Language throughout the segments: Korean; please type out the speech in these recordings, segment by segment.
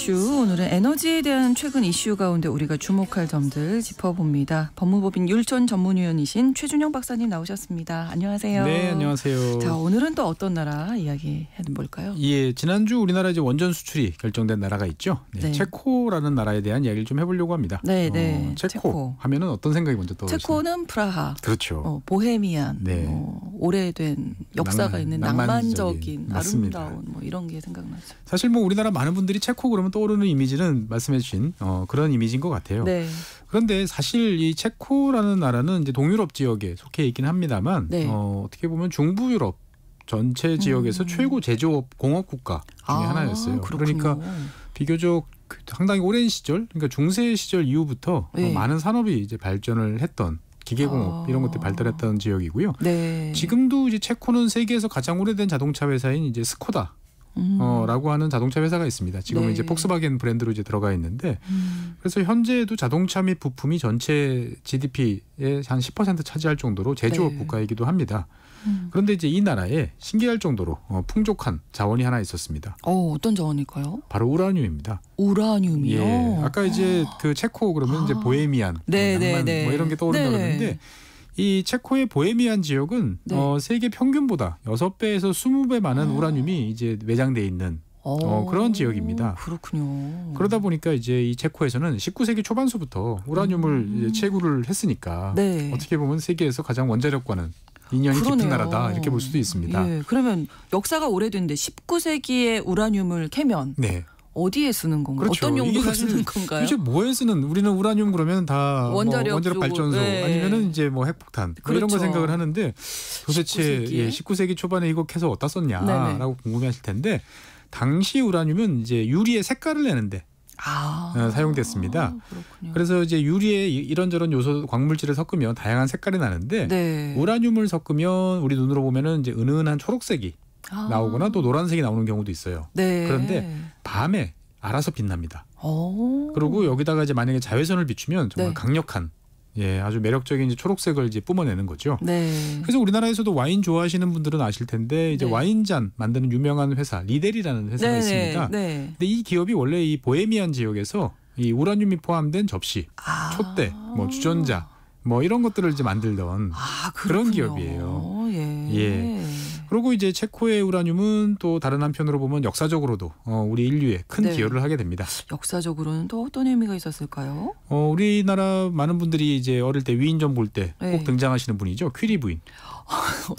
이슈, 오늘은 에너지에 대한 최근 이슈 가운데 우리가 주목할 점들 짚어봅니다. 법무법인 율전 전문위원이신 최준영 박사님 나오셨습니다. 안녕하세요. 네, 안녕하세요. 자, 오늘은 또 어떤 나라 이야기 해볼까요? 예, 지난주 우리나라 이제 원전 수출이 결정된 나라가 있죠. 네, 체코라는 나라에 대한 이야기를 좀 해보려고 합니다. 네, 네. 체코 하면은 어떤 생각이 먼저 떠오르시나요? 체코는 프라하. 그렇죠. 보헤미안. 네. 오래된 역사가 있는 낭만적인 맞습니다. 아름다운 이런 게 생각나죠. 사실 우리나라 많은 분들이 체코 그러면 떠오르는 이미지는 말씀해주신 그런 이미지인 것 같아요. 네. 그런데 사실 이 체코라는 나라는 이제 동유럽 지역에 속해 있긴 합니다만 네. 어떻게 보면 중부 유럽 전체 지역에서 최고 제조업 공업 국가 중에 하나였어요. 그렇군요. 그러니까 비교적 상당히 오랜 시절, 그러니까 중세 시절 이후부터 네. 많은 산업이 이제 발전을 했던 기계공업 이런 것들이 발달했던 지역이고요. 네. 지금도 이제 체코는 세계에서 가장 오래된 자동차 회사인 이제 스코다. 라고 하는 자동차 회사가 있습니다. 지금은 네. 이제 폭스바겐 브랜드로 이제 들어가 있는데, 그래서 현재도 자동차 및 부품이 전체 GDP의 한 10% 차지할 정도로 제조업 네. 국가이기도 합니다. 그런데 이제 이 나라에 신기할 정도로 풍족한 자원이 하나 있었습니다. 어떤 자원일까요? 바로 우라늄입니다. 우라늄이요. 예, 아까 이제 그 체코 그러면 이제 보헤미안, 네, 낭만 네, 네. 이런 게 떠오른다 네. 그러는데. 이 체코의 보헤미안 지역은 네. 세계 평균보다 6배에서 20배 많은 우라늄이 이제 매장돼 있는 그런 지역입니다. 그렇군요. 그러다 보니까 이제 이 체코에서는 19세기 초반서부터 우라늄을 이제 채굴을 했으니까 네. 어떻게 보면 세계에서 가장 원자력과는 인연이 깊은 나라다 이렇게 볼 수도 있습니다. 예, 그러면 역사가 오래됐는데 19세기에 우라늄을 캐면 네. 어디에 쓰는 건가요? 그렇죠. 어떤 용도로 쓰는 건가요? 도대체 뭐에 쓰는? 우리는 우라늄 그러면 다 원자력 발전소 네. 아니면은 이제 핵폭탄 그렇죠. 이런 거 생각을 하는데 도대체 19세기 초반에 이거 캐서 어디다 썼냐라고 궁금해하실 텐데 당시 우라늄은 이제 유리의 색깔을 내는데 사용됐습니다. 그렇군요. 그래서 이제 유리에 이런저런 요소 광물질을 섞으면 다양한 색깔이 나는데 네. 우라늄을 섞으면 우리 눈으로 보면은 이제 은은한 초록색이 나오거나 또 노란색이 나오는 경우도 있어요. 네. 그런데 밤에 알아서 빛납니다. 그리고 여기다가 이제 만약에 자외선을 비추면 정말 강력한 아주 매력적인 이제 초록색을 이제 뿜어내는 거죠. 네. 그래서 우리나라에서도 와인 좋아하시는 분들은 아실 텐데 이제 와인잔 만드는 유명한 회사 리델이라는 회사가 있습니다. 네. 근데 이 기업이 원래 이 보헤미안 지역에서 이 우라늄이 포함된 접시, 촛대, 주전자 이런 것들을 이제 만들던 그런 기업이에요. 예. 그리고 이제 체코의 우라늄은 또 다른 한편으로 보면 역사적으로도 우리 인류에 큰 기여를 하게 됩니다. 역사적으로는 또 어떤 의미가 있었을까요? 우리나라 많은 분들이 이제 어릴 때 위인전 볼 때 꼭 등장하시는 분이죠. 퀴리 부인.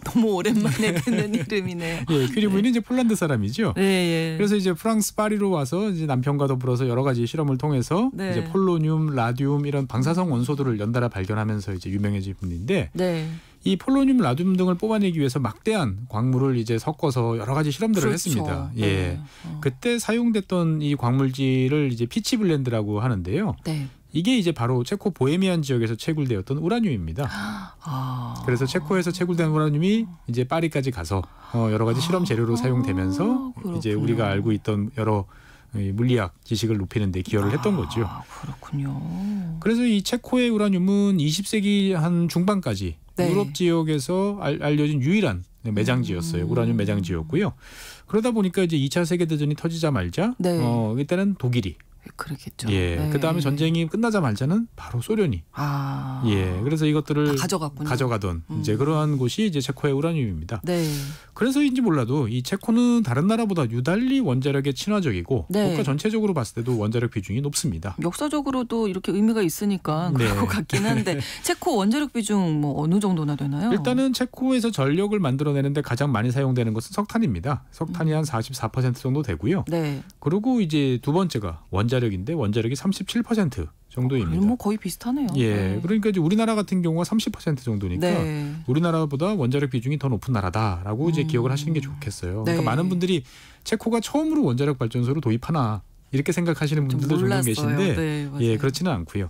너무 오랜만에 듣는 이름이네요. 예, 퀴리 부인은 이제 폴란드 사람이죠. 네. 그래서 이제 프랑스 파리로 와서 이제 남편과 더불어서 여러 가지 실험을 통해서 이제 폴로늄, 라듐 이런 방사성 원소들을 연달아 발견하면서 이제 유명해진 분인데. 이 폴로늄, 라듐 등을 뽑아내기 위해서 막대한 광물을 이제 섞어서 여러 가지 실험들을 했습니다. 예, 그때 사용됐던 이 광물질을 이제 피치 블렌드라고 하는데요. 이게 이제 바로 체코 보헤미안 지역에서 채굴되었던 우라늄입니다. 그래서 체코에서 채굴된 우라늄이 이제 파리까지 가서 여러 가지 실험 재료로 사용되면서 이제 우리가 알고 있던 여러 물리학 지식을 높이는 데 기여를 했던 거죠. 그렇군요. 그래서 이 체코의 우라늄은 20세기 한 중반까지 유럽 지역에서 알려진 유일한 매장지였어요. 우라늄 매장지였고요. 그러다 보니까 이제 2차 세계대전이 터지자마자 이때는 독일이 그렇겠죠. 그다음에 전쟁이 끝나자마자는 바로 소련이 그래서 이것들을 가져가던 이제 그러한 곳이 이제 체코의 우라늄입니다. 그래서인지 몰라도 이 체코는 다른 나라보다 유달리 원자력에 친화적이고 국가 전체적으로 봤을 때도 원자력 비중이 높습니다. 역사적으로도 이렇게 의미가 있으니까 그럴 것 같긴 한데 체코 원자력 비중 어느 정도나 되나요? 일단은 체코에서 전력을 만들어내는데 가장 많이 사용되는 것은 석탄입니다. 석탄이 한 44% 정도 되고요. 그리고 이제 두 번째가 원자력인데 원자력이 37% 정도입니다. 거의 비슷하네요. 그러니까 이제 우리나라 같은 경우가 30% 정도니까 우리나라보다 원자력 비중이 더 높은 나라다라고 이제 기억을 하시는 게 좋겠어요. 그러니까 많은 분들이 체코가 처음으로 원자력 발전소를 도입하나 이렇게 생각하시는 분들도 종종 계신데 그렇지는 않고요.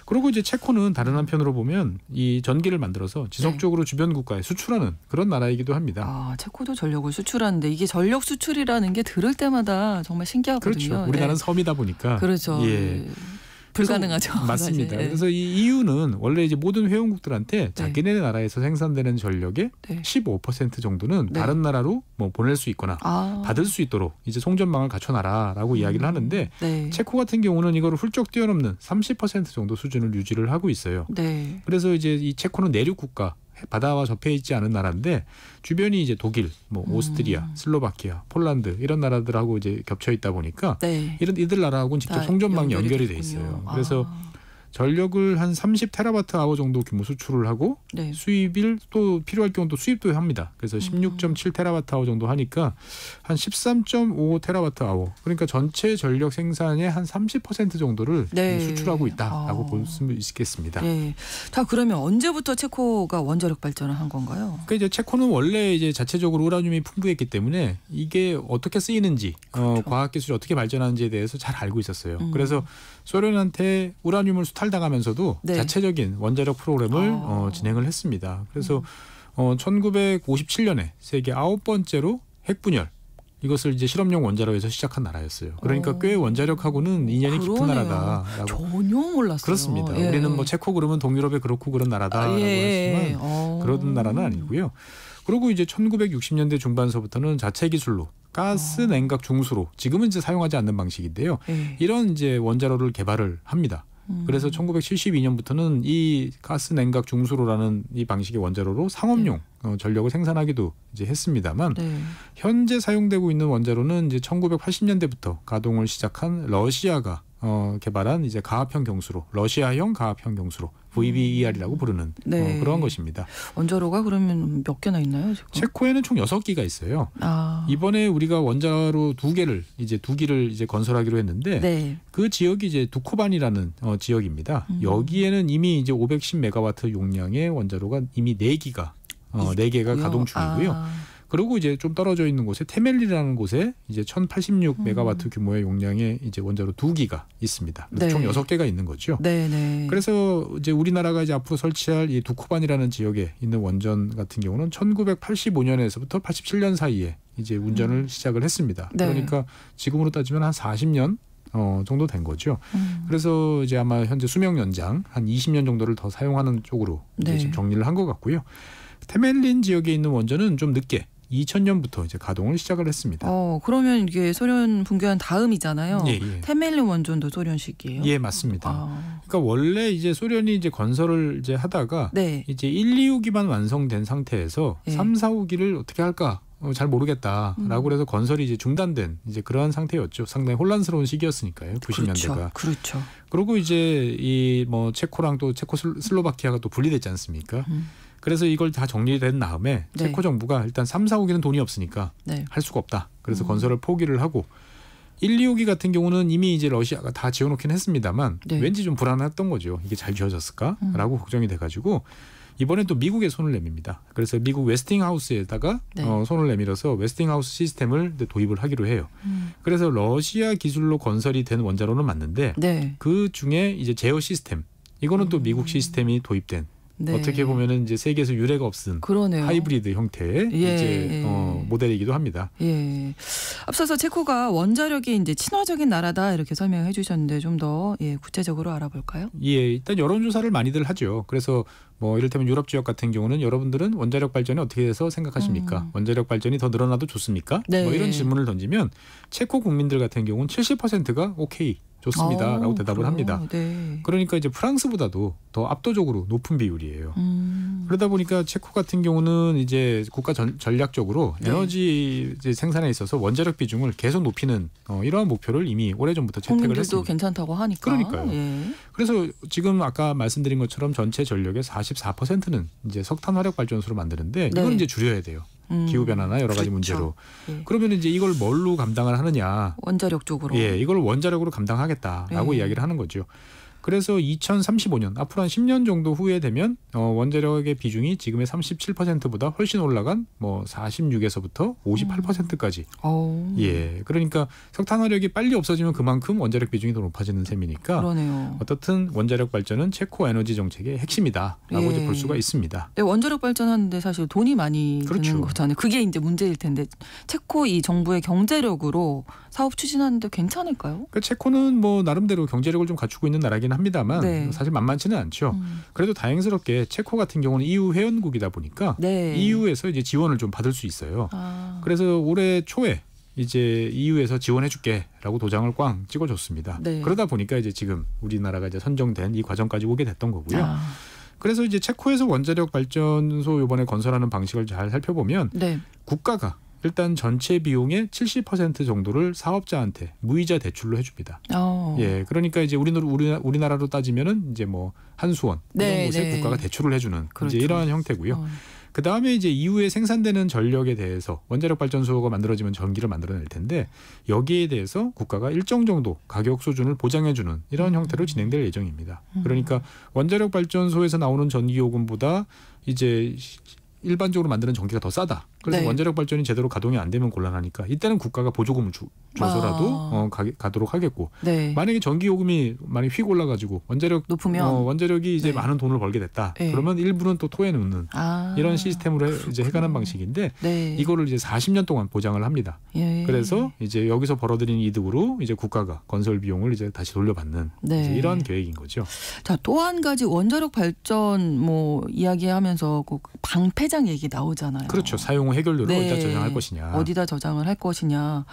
그리고 이제 체코는 다른 한편으로 보면 이 전기를 만들어서 지속적으로 주변 국가에 수출하는 그런 나라이기도 합니다. 체코도 전력을 수출하는데 이게 전력 수출이라는 게 들을 때마다 정말 신기하거든요. 그렇죠. 우리나라는 섬이다 보니까. 그렇죠. 불가능하죠. 맞습니다. 네. 그래서 이 EU는 원래 이제 모든 회원국들한테 자기네 나라에서 생산되는 전력의 15% 정도는 다른 나라로 뭐 보낼 수 있거나 받을 수 있도록 이제 송전망을 갖춰놔라라고 이야기를 하는데 체코 같은 경우는 이거를 훌쩍 뛰어넘는 30% 정도 수준을 유지를 하고 있어요. 그래서 이제 이 체코는 내륙 국가 바다와 접해 있지 않은 나라인데 주변이 이제 독일, 뭐 오스트리아, 슬로바키아, 폴란드 이런 나라들하고 이제 겹쳐 있다 보니까 이들 나라하고는 직접 송전망이 연결이 돼 있어요. 그래서 전력을 한 30테라와트 아워 정도 규모 수출을 하고 수입을 또 필요할 경우 또 수입도 합니다. 그래서 16.7테라와트 아워 정도 하니까 한 13.5테라와트 아워. 그러니까 전체 전력 생산의 한 30% 정도를 수출하고 있다라고 볼 수 있겠습니다. 자, 그러면 언제부터 체코가 원자력 발전을 한 건가요? 그러니까 이제 체코는 원래 이제 자체적으로 우라늄이 풍부했기 때문에 이게 어떻게 쓰이는지, 과학 기술이 어떻게 발전하는지에 대해서 잘 알고 있었어요. 그래서 소련한테 우라늄을 수탈당하면서도 자체적인 원자력 프로그램을 진행을 했습니다. 그래서 1957년에 세계 9번째로 핵분열 이것을 이제 실험용 원자로에서 시작한 나라였어요. 그러니까 꽤 원자력하고는 인연이 깊은 나라다라고. 전혀 몰랐어요. 그렇습니다. 우리는 뭐 체코 그러면 동유럽에 그렇고 그런 나라다라고 하지만 그런 나라는 아니고요. 그리고 이제 1960년대 중반서부터는 자체 기술로 가스 냉각 중수로 지금은 이제 사용하지 않는 방식인데요. 이런 이제 원자로를 개발을 합니다. 그래서 1972년부터는 이 가스 냉각 중수로라는 이 방식의 원자로로 상업용 전력을 생산하기도 이제 했습니다만 현재 사용되고 있는 원자로는 이제 1980년대부터 가동을 시작한 러시아가 개발한 이제 가압형 경수로, 러시아형 가압형 경수로 VBER이라고 부르는 그런 것입니다. 원자로가 그러면 몇 개나 있나요? 지금? 체코에는 총 6기가 있어요. 이번에 우리가 원자로 2기를 이제 건설하기로 했는데 그 지역이 이제 두코반이라는 지역입니다. 여기에는 이미 이제 510메가와트 용량의 원자로가 이미 4기가 4개가 가동 중이고요. 그리고 이제 좀 떨어져 있는 곳에 테멜리라는 곳에 이제 1086메가와트 규모의 용량의 이제 원자로 2기가 있습니다. 총 6개가 있는 거죠. 그래서 이제 우리나라가 이제 앞으로 설치할 이 두코반이라는 지역에 있는 원전 같은 경우는 1985년에서부터 87년 사이에 이제 운전을 시작을 했습니다. 그러니까 지금으로 따지면 한 40년 정도 된 거죠. 그래서 이제 아마 현재 수명 연장 한 20년 정도를 더 사용하는 쪽으로 이제 지금 정리를 한 것 같고요. 테멜린 지역에 있는 원전은 좀 늦게 2000년부터 이제 가동을 시작을 했습니다. 그러면 이게 소련 붕괴한 다음이잖아요. 테멜린 원전도 소련식이에요? 예, 맞습니다. 그러니까 원래 이제 소련이 이제 건설을 이제 하다가 이제 1, 2호기만 완성된 상태에서 3, 4호기를 어떻게 할까? 잘 모르겠다라고 해서 건설이 이제 중단된 이제 그러한 상태였죠. 상당히 혼란스러운 시기였으니까요. 90년대가. 그렇죠. 그리고 이제 이 뭐 체코랑 또 체코슬로바키아가 또 분리됐지 않습니까? 그래서 이걸 다 정리된 다음에 체코 정부가 일단 3, 4호기는 돈이 없으니까 할 수가 없다. 그래서 건설을 포기를 하고 1, 2호기 같은 경우는 이미 이제 러시아가 다 지어놓긴 했습니다만 왠지 좀 불안했던 거죠. 이게 잘 지어졌을까라고 걱정이 돼가지고 이번엔 또 미국에 손을 내밉니다. 그래서 미국 웨스팅하우스에다가 손을 내밀어서 웨스팅하우스 시스템을 도입을 하기로 해요. 그래서 러시아 기술로 건설이 된 원자로는 맞는데 그 중에 이제 제어 시스템 이거는 또 미국 시스템이 도입된 어떻게 보면은 이제 세계에서 유례가 없은 하이브리드 형태의 이제 모델이기도 합니다. 앞서서 체코가 원자력이 이제 친화적인 나라다 이렇게 설명해 주셨는데 좀 더 구체적으로 알아볼까요? 일단 여론조사를 많이들 하죠. 그래서 뭐 이를테면 유럽 지역 같은 경우는 여러분들은 원자력 발전이 어떻게 해서 생각하십니까? 원자력 발전이 더 늘어나도 좋습니까? 뭐 이런 질문을 던지면 체코 국민들 같은 경우는 70%가 오케이. 좋습니다라고 대답을 합니다. 그러니까 이제 프랑스보다도 더 압도적으로 높은 비율이에요. 그러다 보니까 체코 같은 경우는 이제 국가 전략적으로 에너지 생산에 있어서 원자력 비중을 계속 높이는 이러한 목표를 이미 오래전부터 채택을 했습니다. 괜찮다고 하니까. 그러니까요. 그래서 지금 아까 말씀드린 것처럼 전체 전력의 44%는 이제 석탄 화력 발전소로 만드는데 이건 이제 줄여야 돼요. 기후 변화나 여러 가지 문제로. 그러면 이제 이걸 뭘로 감당을 하느냐? 원자력 쪽으로. 이걸 원자력으로 감당하겠다라고 이야기를 하는 거죠. 그래서 2035년 앞으로 한 10년 정도 후에 되면 원자력의 비중이 지금의 37%보다 훨씬 올라간 뭐 46에서부터 58%까지. 예, 그러니까 석탄 화력이 빨리 없어지면 그만큼 원자력 비중이 더 높아지는 셈이니까. 그러네요. 어떻든 원자력 발전은 체코 에너지 정책의 핵심이다라고 예. 이제 볼 수가 있습니다. 네, 원자력 발전하는데 사실 돈이 많이 그렇죠. 드는 거잖아요. 그게 이제 문제일 텐데 체코 이 정부의 경제력으로 사업 추진하는데 괜찮을까요? 그 체코는 뭐 나름대로 경제력을 좀 갖추고 있는 나라긴 합니다만 네. 사실 만만치는 않죠. 그래도 다행스럽게 체코 같은 경우는 EU 회원국이다 보니까 네. EU에서 이제 지원을 좀 받을 수 있어요. 그래서 올해 초에 이제 EU에서 지원해줄게라고 도장을 꽝 찍어줬습니다. 네. 그러다 보니까 이제 지금 우리나라가 이제 선정된 이 과정까지 오게 됐던 거고요. 그래서 이제 체코에서 원자력 발전소 이번에 건설하는 방식을 잘 살펴보면 네. 국가가 일단 전체 비용의 70% 정도를 사업자한테 무이자 대출로 해줍니다. 예, 그러니까 이제 우리나라로 따지면은 이제 뭐 한수원 이런 네, 곳에 네. 국가가 대출을 해주는 그렇죠. 이제 이러한 형태고요. 그 다음에 이제 이후에 생산되는 전력에 대해서 원자력 발전소가 만들어지면 전기를 만들어낼 텐데 여기에 대해서 국가가 일정 정도 가격 수준을 보장해주는 이런 형태로 진행될 예정입니다. 그러니까 원자력 발전소에서 나오는 전기 요금보다 이제 일반적으로 만드는 전기가 더 싸다. 그래서 네. 원자력 발전이 제대로 가동이 안 되면 곤란하니까 이때는 국가가 보조금을 줘서라도 가도록 하겠고 네. 만약에 전기 요금이 많이 휙 올라가지고 높으면 원자력이 이제 네. 많은 돈을 벌게 됐다. 네. 그러면 일부는 또 토해 놓는 이런 시스템으로 이제 해가는 방식인데 네. 이거를 이제 40년 동안 보장을 합니다. 예. 그래서 이제 여기서 벌어들인 이득으로 이제 국가가 건설 비용을 이제 다시 돌려받는 네. 이제 이런 계획인 거죠. 자, 또 한 가지 원자력 발전 뭐 이야기하면서 그 방패장 얘기 나오잖아요. 그렇죠. 사용 후 해결료를 네. 어디다 저장할 것이냐. 어디다 저장을 할 것이냐.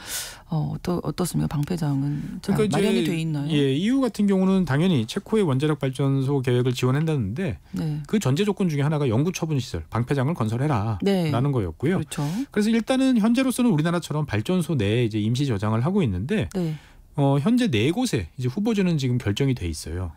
어떻습니까? 방패장은 잘 그러니까 마련이 돼 있나요? 예, EU 같은 경우는 당연히 체코의 원자력 발전소 계획을 지원한다는데 네. 그 전제 조건 중에 하나가 영구 처분 시설, 방패장을 건설해라라는 네. 거였고요. 그렇죠. 그래서 일단은 현재로서는 우리나라처럼 발전소 내에 이제 임시 저장을 하고 있는데 네. 현재 4곳에 이제 후보지는 지금 결정이 돼 있어요.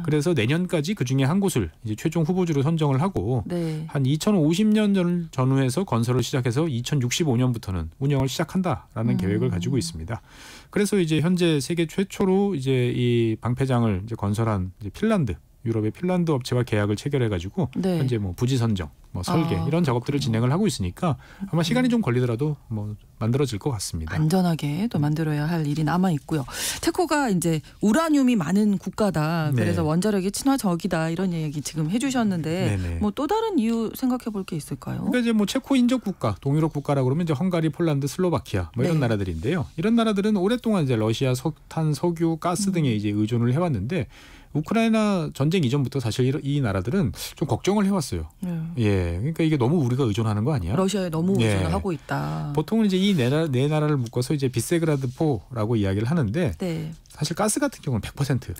그래서 내년까지 그 중에 한 곳을 이제 최종 후보지로 선정을 하고 네. 한 2050년 전후에서 건설을 시작해서 2065년부터는 운영을 시작한다라는 계획을 가지고 있습니다. 그래서 이제 현재 세계 최초로 이제 이 방패장을 이제 건설한 이제 핀란드, 유럽의 핀란드 업체와 계약을 체결해가지고 네. 현재 뭐 부지 선정, 뭐 설계 이런 작업들을 진행을 하고 있으니까 아마 시간이 좀 걸리더라도 뭐 만들어질 것 같습니다. 안전하게 또 만들어야 할 일이 남아 있고요. 체코가 이제 우라늄이 많은 국가다. 그래서 네. 원자력이 친화적이다 이런 얘기 지금 해주셨는데 네네. 뭐 또 다른 이유 생각해 볼 게 있을까요? 그러니까 이제 뭐 체코 인접 국가, 동유럽 국가라고 그러면 이제 헝가리, 폴란드, 슬로바키아 뭐 이런 네. 나라들인데요. 이런 나라들은 오랫동안 이제 러시아 석탄, 석유, 가스 등에 이제 의존을 해왔는데 우크라이나 전쟁 이전부터 사실 이 나라들은 좀 걱정을 해왔어요. 예, 그러니까 이게 너무 우리가 의존하는 거 아니야? 러시아에 너무 예. 의존을 하고 있다. 보통은 이제 이 네 나라를 묶어서 이제 비세그라드포라고 이야기를 하는데 네. 사실 가스 같은 경우는 100%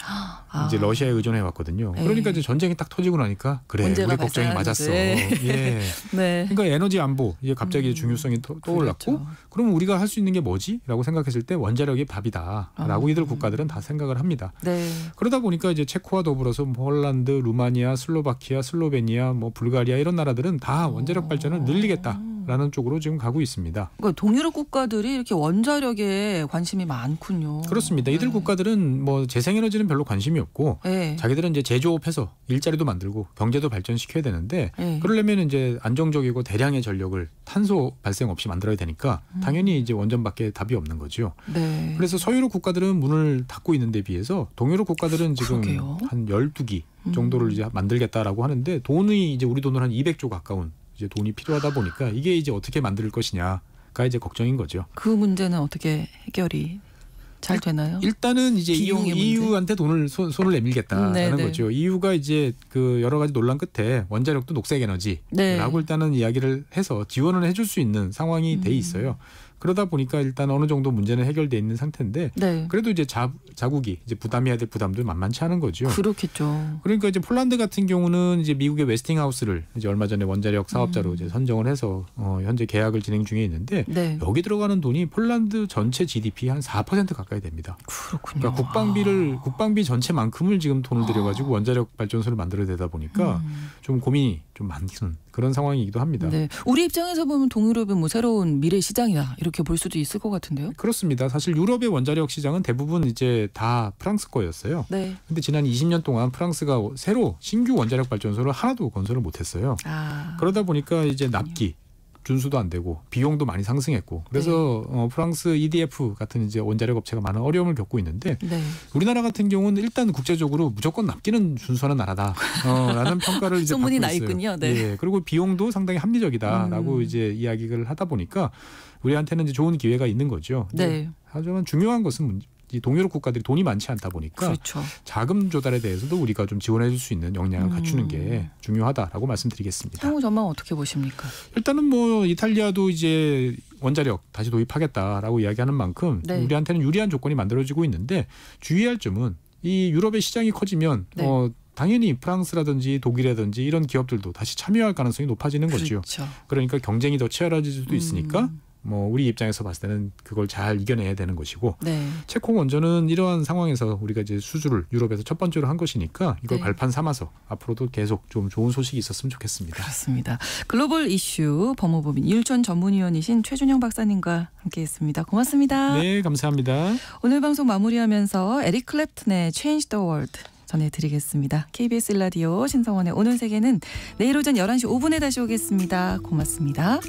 이제 러시아에 의존해 왔거든요. 네. 그러니까 이제 전쟁이 딱 터지고 나니까 그래 우리 걱정이 맞았어. 네. 예. 네. 그러니까 에너지 안보 이게 갑자기 중요성이 떠올랐고 그렇죠. 그러면 우리가 할 수 있는 게 뭐지?라고 생각했을 때 원자력이 답이다라고 이들 국가들은 다 생각을 합니다. 네. 그러다 보니까 이제 체코와 더불어서 폴란드, 루마니아, 슬로바키아, 슬로베니아, 뭐 불가리아 이런 나라들은 다 원자력 발전을 늘리겠다라는 쪽으로 지금 가고 있습니다. 그러니까 동유럽 국가들이 이렇게 원자력에 관심이 많군요. 그렇습니다. 이들 네. 국가들은 뭐 재생에너지는 별로 관심이 없고 네. 자기들은 이제 제조업해서 일자리도 만들고 경제도 발전시켜야 되는데 네. 그러려면 이제 안정적이고 대량의 전력을 탄소 발생 없이 만들어야 되니까 당연히 이제 원전밖에 답이 없는 거죠. 네. 그래서 서유럽 국가들은 문을 닫고 있는 데 비해서 동유럽 국가들은 지금 그러게요. 한 12기 정도를 이제 만들겠다라고 하는데 돈이 이제 우리 돈으로 한 200조 가까운 이제 돈이 필요하다 보니까 이게 이제 어떻게 만들 것이냐가 이제 걱정인 거죠. 그 문제는 어떻게 해결이 잘 되나요? 일단은 이제 비용의 문제? EU한테 손을 내밀겠다라는 네네. 거죠. EU가 이제 그 여러 가지 논란 끝에 원자력도 녹색 에너지라고 네. 일단은 이야기를 해서 지원을 해줄 수 있는 상황이 돼 있어요. 그러다 보니까 일단 어느 정도 문제는 해결돼 있는 상태인데 네. 그래도 이제 자국이 이제 부담해야 될 부담도 만만치 않은 거죠. 그렇겠죠. 그러니까 이제 폴란드 같은 경우는 이제 미국의 웨스팅하우스를 이제 얼마 전에 원자력 사업자로 이제 선정을 해서 현재 계약을 진행 중에 있는데 네. 여기 들어가는 돈이 폴란드 전체 GDP 한 4% 가까이 됩니다. 그렇군요. 그러니까 국방비 전체만큼을 지금 돈을 들여가지고 원자력 발전소를 만들어야 되다 보니까 좀 고민이 좀 많은 그런 상황이기도 합니다. 네. 우리 입장에서 보면 동유럽은 뭐 새로운 미래 시장이다 이렇게 볼 수도 있을 것 같은데요. 그렇습니다. 사실 유럽의 원자력 시장은 대부분 이제 다 프랑스 거였어요. 네. 근데 지난 20년 동안 프랑스가 새로 신규 원자력 발전소를 하나도 건설을 못했어요. 그러다 보니까 이제 납기 준수도 안 되고 비용도 많이 상승했고 그래서 네. 프랑스 EDF 같은 이제 원자력 업체가 많은 어려움을 겪고 있는데 네. 우리나라 같은 경우는 일단 국제적으로 무조건 납기는 준수하는 나라다라는 평가를 이제 소문이 받고 나 있어요. 있군요. 네. 예, 그리고 비용도 상당히 합리적이다라고 이제 이야기를 하다 보니까 우리한테는 이제 좋은 기회가 있는 거죠. 네. 하지만 중요한 것은 이 동유럽 국가들이 돈이 많지 않다 보니까 그렇죠. 자금 조달에 대해서도 우리가 좀 지원해 줄 수 있는 역량을 갖추는 게 중요하다라고 말씀드리겠습니다. 향후 전망 어떻게 보십니까? 일단은 뭐 이탈리아도 이제 원자력 다시 도입하겠다라고 이야기하는 만큼 네. 우리한테는 유리한 조건이 만들어지고 있는데 주의할 점은 이 유럽의 시장이 커지면 네. 당연히 프랑스라든지 독일이라든지 이런 기업들도 다시 참여할 가능성이 높아지는 거죠. 그렇죠. 그러니까 경쟁이 더 치열해질 수도 있으니까 뭐 우리 입장에서 봤을 때는 그걸 잘 이겨내야 되는 것이고 네. 체코 원전은 이러한 상황에서 우리가 이제 수주를 유럽에서 첫 번째로 한 것이니까 이걸 네. 발판 삼아서 앞으로도 계속 좀 좋은 소식이 있었으면 좋겠습니다. 그렇습니다. 글로벌 이슈 법무법인 이율전 전문위원이신 최준영 박사님과 함께했습니다. 고맙습니다. 네, 감사합니다. 오늘 방송 마무리하면서 에릭 클랩튼의 Change the World 전해드리겠습니다. KBS 라디오 신성원의 오늘 세계는 내일 오전 11시 5분에 다시 오겠습니다. 고맙습니다.